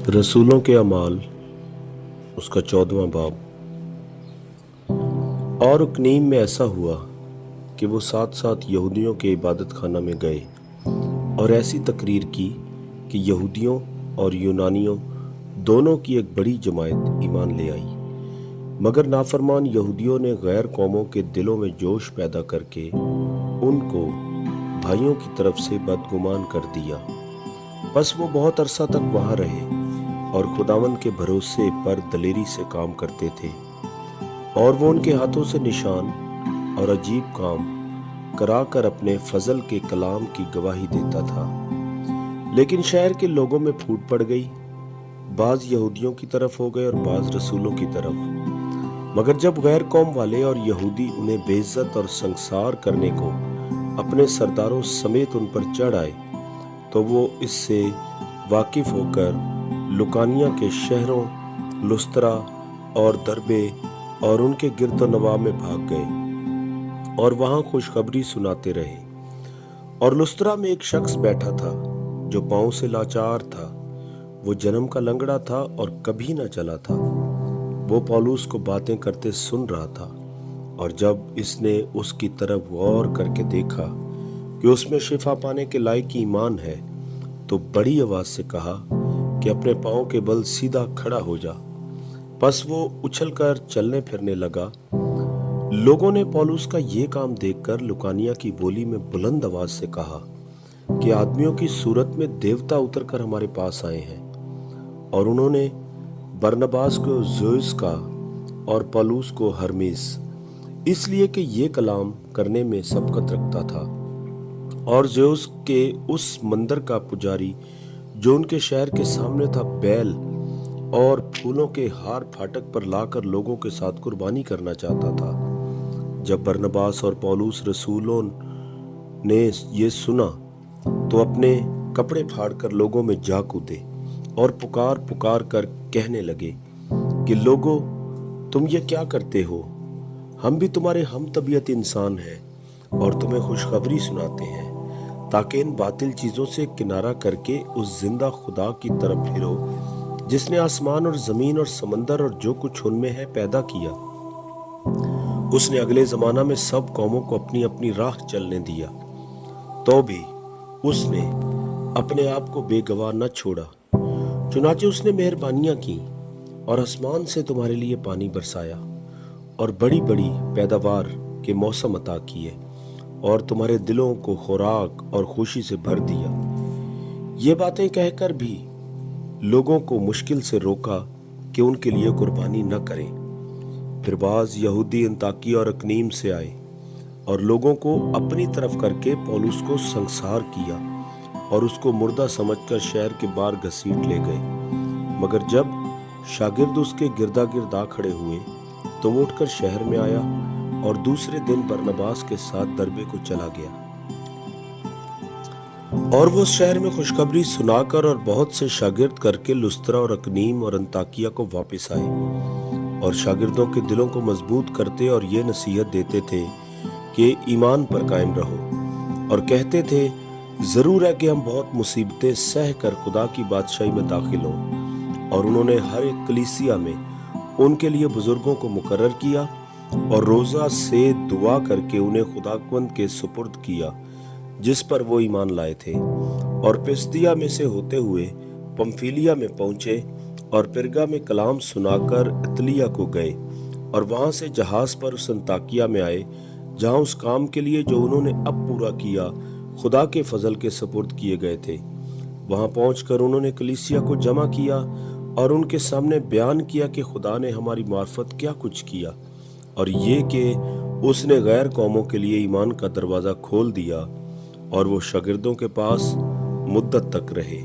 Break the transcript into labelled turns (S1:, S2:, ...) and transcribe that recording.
S1: रसूलों के अमाल उसका 14वां बाब। और उकनीम में ऐसा हुआ कि वो साथ साथ यहूदियों के इबादत खाना में गए और ऐसी तकरीर की कि यहूदियों और यूनानियों दोनों की एक बड़ी जमायत ईमान ले आई। मगर नाफरमान यहूदियों ने गैर कौमों के दिलों में जोश पैदा करके उनको भाइयों की तरफ से बदगुमान कर दिया। बस वो बहुत अरसा तक वहां रहे और खुदावंद के भरोसे पर दलेरी से काम करते थे, और वो उनके हाथों से निशान और अजीब काम कराकर अपने फजल के कलाम की गवाही देता था। लेकिन शहर के लोगों में फूट पड़ गई, बाज यहूदियों की तरफ हो गए और बाज रसूलों की तरफ। मगर जब गैर कौम वाले और यहूदी उन्हें बेइज्जत और संसार करने को अपने सरदारों समेत उन पर चढ़ आए, तो वो इससे वाकिफ होकर लुकानिया के शहरों लुस्त्रा और दरबे और उनके गिरदोनवा में भाग गए और वहां खुशखबरी सुनाते रहे। और लुस्त्रा में एक शख्स बैठा था जो पांव से लाचार था। वो जन्म का लंगड़ा था और कभी न चला था। वो पौलुस को बातें करते सुन रहा था, और जब इसने उसकी तरफ गौर करके देखा कि उसमें शिफा पाने के लायक ईमान है, तो बड़ी आवाज से कहा कि अपने पांव के बल सीधा खड़ा हो जा। बस वो उछलकर चलने फिरने लगा। लोगों ने पौलुस का ये काम देखकर लुकानिया की बोली में बुलंद आवाज से कहा कि आदमियों की सूरत में देवता उतरकर हमारे पास आए हैं। और उन्होंने बरनबास को ज़ेउस का और पौलुस को हर्मेस, इसलिए कि ये कलाम करने में सबकत रखता था। और ज़ेउस के उस मंदिर का पुजारी जो उनके शहर के सामने था, बैल और फूलों के हार फाटक पर लाकर लोगों के साथ कुर्बानी करना चाहता था। जब बरनबास और पौलुस रसूलों ने ये सुना, तो अपने कपड़े फाड़कर लोगों में जा कूदे और पुकार पुकार कर कहने लगे कि लोगों, तुम ये क्या करते हो? हम भी तुम्हारे हम तबीयत इंसान हैं और तुम्हें खुशखबरी सुनाते हैं, ताकि इन बातिल चीजों से किनारा करके उस जिंदा खुदा की तरफ फिरो जिसने आसमान और जमीन और समंदर और जो कुछ उनमें है पैदा किया। उसने अगले जमाना में सब कौमों को अपनी अपनी राह चलने दिया, तो भी उसने अपने आप को बेगवाह न छोड़ा। चुनाचे उसने मेहरबानियां की और आसमान से तुम्हारे लिए पानी बरसाया और बड़ी बड़ी पैदावार के मौसम अता किए और तुम्हारे दिलों को खुराक और खुशी से भर दिया। ये बातें कहकर भी लोगों को मुश्किल से रोका कि उनके लिए कुर्बानी न करें। फिर बाज यहूदी अंताकिया और अकनीम से आए और लोगों को अपनी तरफ करके पौलुस को संसार किया और उसको मुर्दा समझकर शहर के बाहर घसीट ले गए। मगर जब शागिर्द उसके गिरदा गिर्द आ खड़े हुए, तो वो उठकर शहर में आया और दूसरे दिन बरनबास के साथ दरबे को चला गया। और वो शहर में खुशखबरी सुनाकर और बहुत से शागिर्द करके लुस्त्रा और अकनीम और अंताकिया को वापस आए और शागिर्दों के दिलों को मजबूत करते और ये नसीहत देते थे कि ईमान पर कायम रहो, और कहते थे जरूर है कि हम बहुत मुसीबतें सह कर खुदा की बादशाही में दाखिल हों। और उन्होंने हर एक कलीसिया में उनके लिए बुजुर्गों को मुकर्रर किया और रोजा से दुआ करके उन्हें खुदावंद के सुपुर्द किया जिस पर वो ईमान लाए थे। और पिसिदिया में से होते हुए पंफिलिया में पहुंचे और पिरगा में कलाम सुनाकर इतलिया को गए और वहां से जहाज पर उस अंताकिया में आए, जहां उस काम के लिए जो उन्होंने अब पूरा किया खुदा के फजल के सुपुर्द किए गए थे। वहां पहुंचकर उन्होंने कलीसिया को जमा किया और उनके सामने बयान किया कि खुदा ने हमारी मार्फत क्या कुछ किया, और ये कि उसने गैर कौमों के लिए ईमान का दरवाजा खोल दिया। और वो शागिर्दों के पास मुद्दत तक रहे।